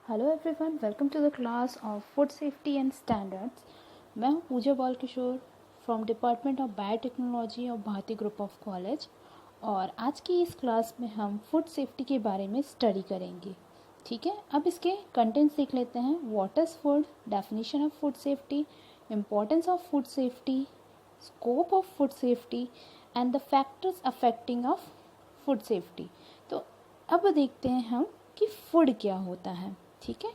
Hello everyone, welcome to the class of food safety and standards. मैं हूं Pooja Bal Kishore from department of biotechnology of Bharati group of college. और आज की इस class में हम फूड सेफ्टी के बारे में स्टडी करेंगे। ठीक है, अब इसके कंटेंट्स देख लेते हैं। What is food, definition of food safety, importance of food safety, scope of food safety and the factors affecting of food safety. तो अब देखते हैं हम कि फूड क्या होता है। ठीक है,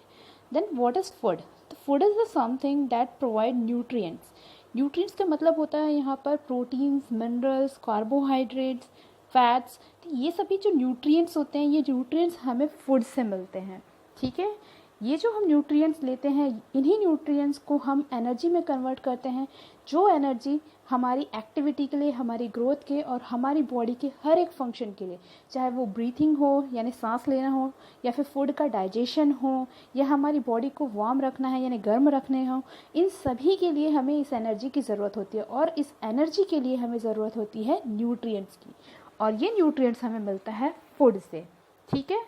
देन व्हाट इज़ फूड। तो food is the something that provide nutrients. Nutrients का मतलब होता है यहाँ पर प्रोटीन्स, मिनरल्स, कार्बोहाइड्रेट्स, फैट्स। तो ये सभी जो न्यूट्रिएंट्स होते हैं, ये न्यूट्रिएंट्स हमें फूड से मिलते हैं। ठीक है, ये जो हम न्यूट्रिएंट्स लेते हैं, इन्हीं न्यूट्रिएंट्स को हम एनर्जी में कन्वर्ट करते हैं, जो एनर्जी हमारी एक्टिविटी के लिए, हमारी ग्रोथ के और हमारी बॉडी के हर एक फंक्शन के लिए, चाहे वो ब्रीथिंग हो यानी सांस लेना हो, या फिर फूड का डाइजेशन हो, या हमारी बॉडी को वार्म रखना है यानी गर्म रखने हो, इन सभी के लिए हमें इस एनर्जी की ज़रूरत होती है। और इस एनर्जी के लिए हमें ज़रूरत होती है न्यूट्रिएंट्स की, और ये न्यूट्रिएंट्स हमें मिलता है फूड से। ठीक है,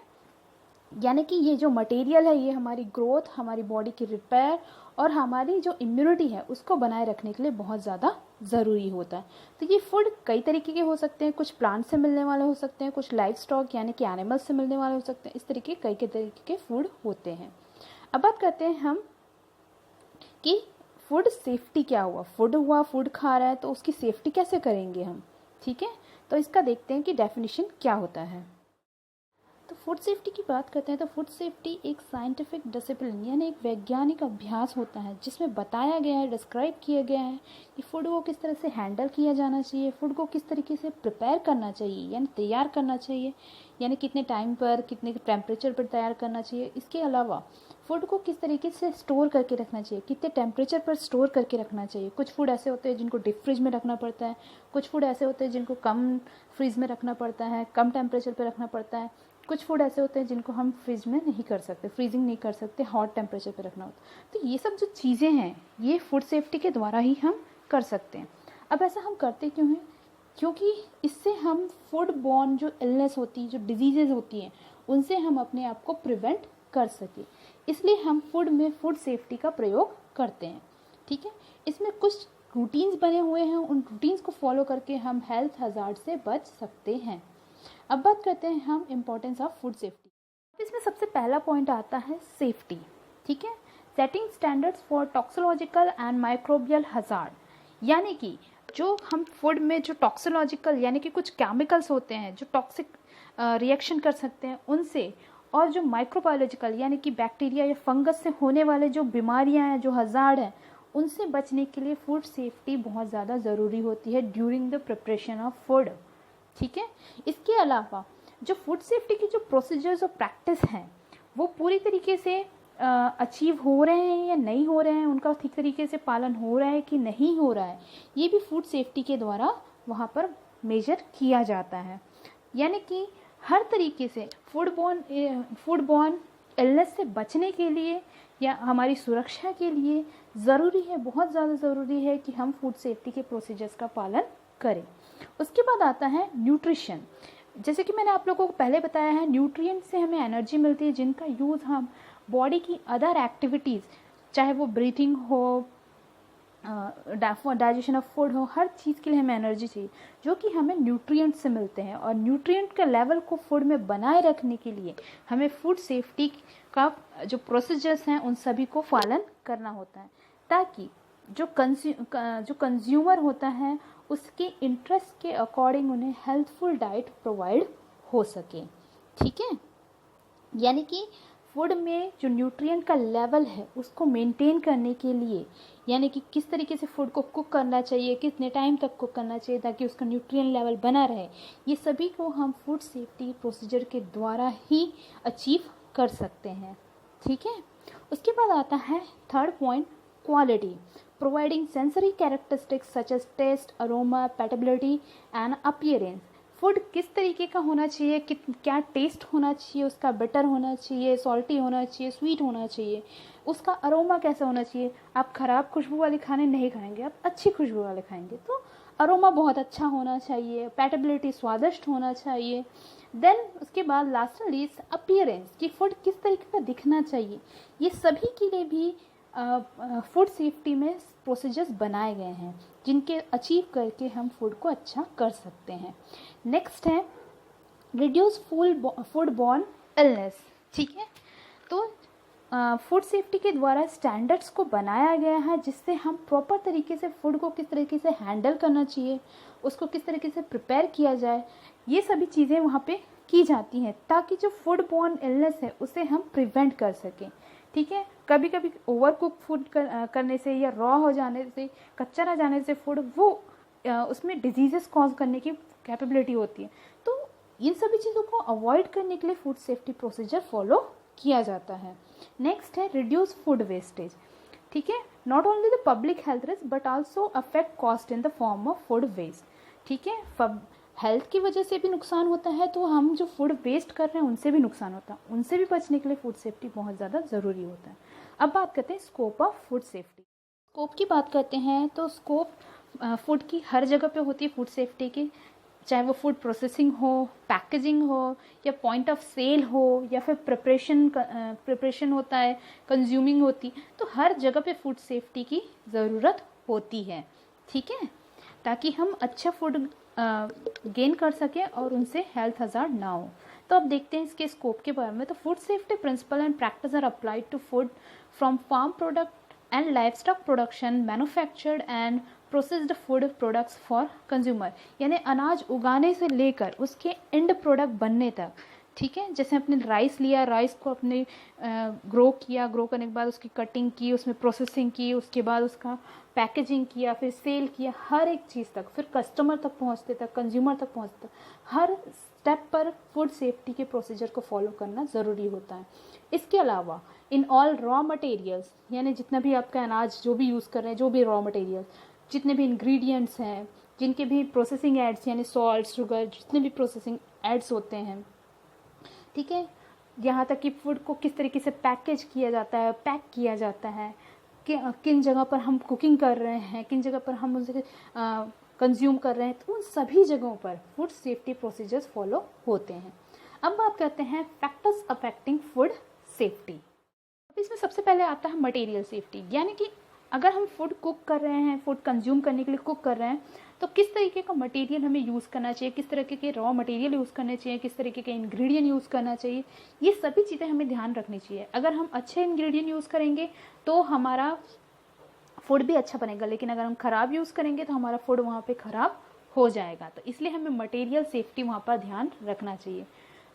यानी कि ये जो मटेरियल है, ये हमारी ग्रोथ, हमारी बॉडी की रिपेयर और हमारी जो इम्यूनिटी है उसको बनाए रखने के लिए बहुत ज़्यादा ज़रूरी होता है। तो ये फूड कई तरीके के हो सकते हैं, कुछ प्लांट से मिलने वाले हो सकते हैं, कुछ लाइव स्टॉक यानी कि एनिमल्स से मिलने वाले हो सकते हैं। इस तरीके कई तरीके के फूड होते हैं। अब बात करते हैं हम कि फूड सेफ्टी क्या हुआ। फूड हुआ, फूड खा रहा है तो उसकी सेफ्टी कैसे करेंगे हम। ठीक है, तो इसका देखते हैं कि डेफिनेशन क्या होता है। तो फूड सेफ्टी की बात करते हैं तो फूड सेफ्टी एक साइंटिफिक डिसिप्लिन यानी एक वैज्ञानिक अभ्यास होता है, जिसमें बताया गया है, डिस्क्राइब किया गया है कि फूड को किस तरह से हैंडल किया जाना चाहिए, फूड को किस तरीके से प्रिपेयर करना चाहिए यानी तैयार करना चाहिए, यानी कितने टाइम पर, कितने टेम्परेचर पर तैयार करना चाहिए। इसके अलावा फूड को किस तरीके से स्टोर करके रखना चाहिए, कितने टेम्परेचर पर स्टोर करके रखना चाहिए। कुछ फूड ऐसे होते हैं जिनको डीप फ्रिज में रखना पड़ता है, कुछ फूड ऐसे होते हैं जिनको कम फ्रिज में रखना पड़ता है, कम टेम्परेचर पर रखना पड़ता है। कुछ फूड ऐसे होते हैं जिनको हम फ्रिज में नहीं कर सकते, फ्रीजिंग नहीं कर सकते, हॉट टेम्परेचर पे रखना होता। तो ये सब जो चीज़ें हैं, ये फूड सेफ्टी के द्वारा ही हम कर सकते हैं। अब ऐसा हम करते क्यों हैं? क्योंकि इससे हम फूड बॉर्न जो इलनेस होती है, जो डिजीजेज होती हैं, उनसे हम अपने आप को प्रिवेंट कर सकें। इसलिए हम फूड में फूड सेफ्टी का प्रयोग करते हैं। ठीक है, इसमें कुछ रूटीन्स बने हुए हैं, उन रूटीन्स को फॉलो करके हम हेल्थ हजार्ड से बच सकते हैं। अब बात करते हैं हम इम्पोर्टेंस ऑफ फूड सेफ्टी। इसमें सबसे पहला पॉइंट आता है सेफ्टी। ठीक है, setting standards for toxicological and microbial hazard, यानी कि जो हम फूड में जो टॉक्सिकोलॉजिकल यानी कि कुछ केमिकल्स होते हैं जो टॉक्सिक रिएक्शन कर सकते हैं उनसे, और जो माइक्रोबायोलॉजिकल यानी कि बैक्टीरिया या फंगस से होने वाले जो बीमारियां हैं, जो हजार्ड हैं, उनसे बचने के लिए फूड सेफ्टी बहुत ज़्यादा ज़रूरी होती है during the preparation of food. ठीक है, इसके अलावा जो फूड सेफ्टी की जो प्रोसीजर्स और प्रैक्टिस हैं, वो पूरी तरीके से अचीव हो रहे हैं या नहीं हो रहे हैं, उनका ठीक तरीके से पालन हो रहा है कि नहीं हो रहा है, ये भी फूड सेफ्टी के द्वारा वहाँ पर मेजर किया जाता है। यानी कि हर तरीके से फूड बॉर्न इलनेस से बचने के लिए या हमारी सुरक्षा के लिए ज़रूरी है, बहुत ज़्यादा ज़रूरी है कि हम फूड सेफ्टी के प्रोसीजर्स का पालन करें। उसके बाद आता है न्यूट्रिशन। जैसे कि मैंने आप लोगों को पहले बताया है, न्यूट्रिएंट से हमें एनर्जी मिलती है, जिनका यूज़ हम बॉडी की अदर एक्टिविटीज़, चाहे वो ब्रीथिंग हो, डाइजेशन ऑफ फूड हो, हर चीज़ के लिए हमें एनर्जी चाहिए, जो कि हमें न्यूट्रिएंट से मिलते हैं। और न्यूट्रिएंट के लेवल को फूड में बनाए रखने के लिए हमें फूड सेफ्टी का जो प्रोसीजर्स हैं उन सभी को पालन करना होता है, ताकि जो कंज्यूमर होता है उसके इंटरेस्ट के अकॉर्डिंग उन्हें हेल्थफुल डाइट प्रोवाइड हो सके। ठीक है, यानी कि फूड में जो न्यूट्रिएंट का लेवल है उसको मेंटेन करने के लिए, यानी कि किस तरीके से फूड को कुक करना चाहिए, कितने टाइम तक कुक करना चाहिए ताकि उसका न्यूट्रिएंट लेवल बना रहे, ये सभी को हम फूड सेफ्टी प्रोसीजर के द्वारा ही अचीव कर सकते हैं। ठीक है, उसके बाद आता है third point, quality, providing sensory characteristics such as taste, aroma, palatability and appearance। Food किस तरीके का होना चाहिए, क्या टेस्ट होना चाहिए, उसका बिटर होना चाहिए, सॉल्टी होना चाहिए, स्वीट होना चाहिए, उसका अरोमा कैसा होना चाहिए। आप ख़राब खुशबू वाले खाने नहीं खाएंगे, आप अच्छी खुशबू वाले खाएंगे, तो अरोमा बहुत अच्छा होना चाहिए, पैटेबिलिटी स्वादिष्ट होना चाहिए, देन उसके बाद लास्ट एंड लीस्ट अपीयरेंस, कि फूड किस तरीके का दिखना चाहिए। ये सभी के लिए भी फूड सेफ्टी में प्रोसीजर्स बनाए गए हैं जिनके अचीव करके हम फूड को अच्छा कर सकते हैं। नेक्स्ट है रिड्यूस फूड बॉर्न इलनेस। ठीक है, तो फूड सेफ्टी के द्वारा स्टैंडर्ड्स को बनाया गया है जिससे हम प्रॉपर तरीके से फूड को किस तरीके से हैंडल करना चाहिए, उसको किस तरीके से प्रिपेयर किया जाए, ये सभी चीज़ें वहाँ पे की जाती हैं ताकि जो फूड बॉर्न इलनेस है उसे हम प्रिवेंट कर सकें। ठीक है, कभी कभी ओवर कुक फूड करने से या रॉ हो जाने से, कच्चा रह जाने से फूड वो उसमें डिजीजेस कॉज करने की कैपेबिलिटी होती है। तो इन सभी चीज़ों को अवॉइड करने के लिए फूड सेफ्टी प्रोसीजर फॉलो किया जाता है। नेक्स्ट है रिड्यूस फूड वेस्टेज। ठीक है, not only the public health risk but also affect cost in the form of food waste. ठीक है, हेल्थ की वजह से भी नुकसान होता है तो हम जो फूड वेस्ट कर रहे हैं उनसे भी नुकसान होता है, उनसे भी बचने के लिए फूड सेफ्टी बहुत ज़्यादा ज़रूरी होता है। अब बात करते हैं scope of food safety. Scope की बात करते हैं तो स्कोप फूड की हर जगह पे होती है फूड सेफ्टी की, चाहे वो फूड प्रोसेसिंग हो, पैकेजिंग हो, या पॉइंट ऑफ सेल हो, या फिर प्रिपरेशन होता है, कंज्यूमिंग होती, तो हर जगह पे फूड सेफ्टी की ज़रूरत होती है। ठीक है, ताकि हम अच्छा फूड गेन कर सकें और उनसे हेल्थ हज़ार्ड ना हो। तो अब देखते हैं इसके स्कोप के बारे में। तो food safety principle and practice are applied to food from farm product and livestock production, manufactured and processed food products for consumer, यानी अनाज उगाने से लेकर उसके एंड प्रोडक्ट बनने तक। ठीक है, जैसे अपने राइस लिया, राइस को अपने ग्रो किया, ग्रो करने के बाद उसकी कटिंग की, उसमें प्रोसेसिंग की, उसके बाद उसका पैकेजिंग किया, फिर सेल किया, हर एक चीज़ तक, फिर कस्टमर तक पहुंचते तक, कंज्यूमर तक पहुंचते तक, हर स्टेप पर फूड सेफ्टी के प्रोसीजर को फॉलो करना ज़रूरी होता है। इसके अलावा इन ऑल रॉ मटेरियल्स, यानी जितना भी आपका अनाज जो भी यूज़ कर रहे हैं, जो भी रॉ मटेरियल्स, जितने भी इंग्रेडिएंट्स हैं, जिनके भी प्रोसेसिंग एड्स यानी सॉल्ट, शुगर, जितने भी प्रोसेसिंग एड्स होते हैं, ठीक है, यहाँ तक कि फूड को किस तरीके से पैकेज किया जाता है, पैक किया जाता है, कि किन जगह पर हम कुकिंग कर रहे हैं, किन जगह पर हम उसे कंज्यूम कर रहे हैं, तो उन सभी जगहों पर फूड सेफ्टी प्रोसीजर्स फॉलो होते हैं। अब बात करते हैं फैक्टर्स अफेक्टिंग फूड सेफ्टी। अब इसमें सबसे पहले आता है मटेरियल सेफ्टी, यानी कि अगर हम फूड कुक कर रहे हैं, फूड कंज्यूम करने के लिए कुक कर रहे हैं, तो किस तरीके का मटेरियल हमें यूज़ करना चाहिए, किस तरीके के रॉ मटेरियल यूज़ करने चाहिए, किस तरीके के इंग्रेडिएंट यूज़ करना चाहिए, ये सभी चीज़ें हमें ध्यान रखनी चाहिए। अगर हम अच्छे इंग्रेडिएंट यूज़ करेंगे तो हमारा फूड भी अच्छा बनेगा, लेकिन अगर हम ख़राब यूज़ करेंगे तो हमारा फूड वहाँ पे ख़राब हो जाएगा। तो इसलिए हमें मटेरियल सेफ्टी वहाँ पर ध्यान रखना चाहिए।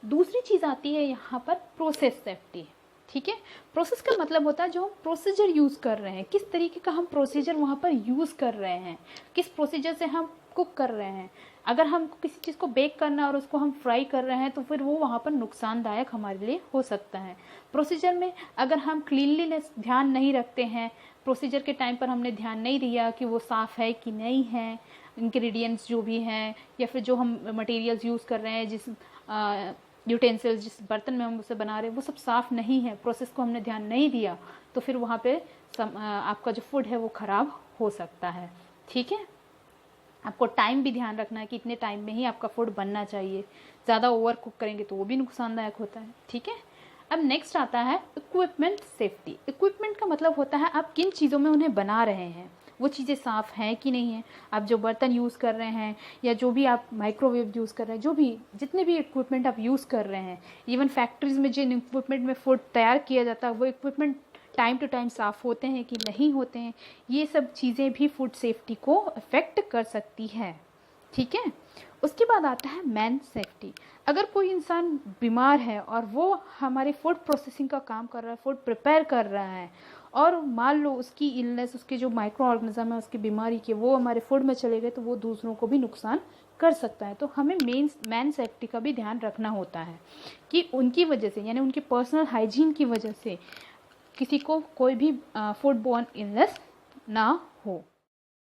दूसरी चीज़ आती है यहाँ पर प्रोसेस सेफ्टी। ठीक है, प्रोसेस का मतलब होता है जो हम प्रोसीजर यूज़ कर रहे हैं, किस तरीके का हम प्रोसीजर वहाँ पर यूज़ कर रहे हैं, किस प्रोसीजर से हम कुक कर रहे हैं। अगर हम किसी चीज़ को बेक करना है और उसको हम फ्राई कर रहे हैं तो फिर वो वहाँ पर नुकसानदायक हमारे लिए हो सकता है। प्रोसीजर में अगर हम क्लीनलीनेस ध्यान नहीं रखते हैं, प्रोसीजर के टाइम पर हमने ध्यान नहीं दिया कि वो साफ़ है कि नहीं है, इंग्रेडिएंट्स जो भी हैं या फिर जो हम मटेरियल्स यूज़ कर रहे हैं, जिस यूटेंसिल्स, जिस बर्तन में हम उसे बना रहे हैं, वो सब साफ़ नहीं है, प्रोसेस को हमने ध्यान नहीं दिया, तो फिर वहाँ पे आपका जो फूड है वो ख़राब हो सकता है। ठीक है, आपको टाइम भी ध्यान रखना है कि इतने टाइम में ही आपका फूड बनना चाहिए, ज़्यादा ओवर कुक करेंगे तो वो भी नुकसानदायक होता है। ठीक है, अब नेक्स्ट आता है इक्विपमेंट सेफ्टी। इक्विपमेंट का मतलब होता है आप किन चीज़ों में उन्हें बना रहे हैं, वो चीज़ें साफ़ हैं कि नहीं हैं। आप जो बर्तन यूज़ कर रहे हैं या जो भी आप माइक्रोवेव यूज़ कर रहे हैं, जो भी जितने भी इक्विपमेंट आप यूज़ कर रहे हैं, इवन फैक्ट्रीज़ में जिन इक्विपमेंट में फूड तैयार किया जाता है वो इक्विपमेंट टाइम टू टाइम साफ़ होते हैं कि नहीं होते हैं, ये सब चीज़ें भी फूड सेफ्टी को अफेक्ट कर सकती है। ठीक है, उसके बाद आता है मैन सेफ्टी। अगर कोई इंसान बीमार है और वो हमारे फूड प्रोसेसिंग का काम कर रहा है, फूड प्रिपेयर कर रहा है, और मान लो उसकी इलनेस, उसके जो माइक्रो ऑर्गेनिज्म है उसकी बीमारी के, वो हमारे फूड में चले गए तो वो दूसरों को भी नुकसान कर सकता है। तो हमें मैन सेफ्टी का भी ध्यान रखना होता है कि उनकी वजह से, यानी उनके पर्सनल हाइजीन की वजह से किसी को कोई भी फूड बोर्न इलनेस ना हो।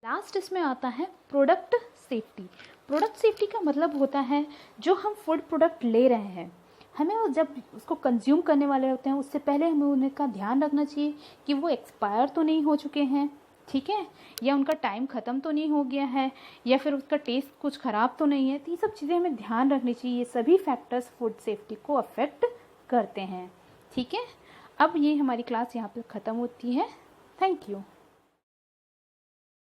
लास्ट इसमें आता है प्रोडक्ट सेफ्टी। प्रोडक्ट सेफ्टी का मतलब होता है जो हम फूड प्रोडक्ट ले रहे हैं, हमें जब उसको कंज्यूम करने वाले होते हैं उससे पहले हमें उनका ध्यान रखना चाहिए कि वो एक्सपायर तो नहीं हो चुके हैं, ठीक है, या उनका टाइम ख़त्म तो नहीं हो गया है, या फिर उसका टेस्ट कुछ ख़राब तो नहीं है। तो ये सब चीज़ें हमें ध्यान रखनी चाहिए। ये सभी फैक्टर्स फूड सेफ्टी को अफेक्ट करते हैं। ठीक है, अब ये हमारी क्लास यहाँ पे ख़त्म होती है। Thank you.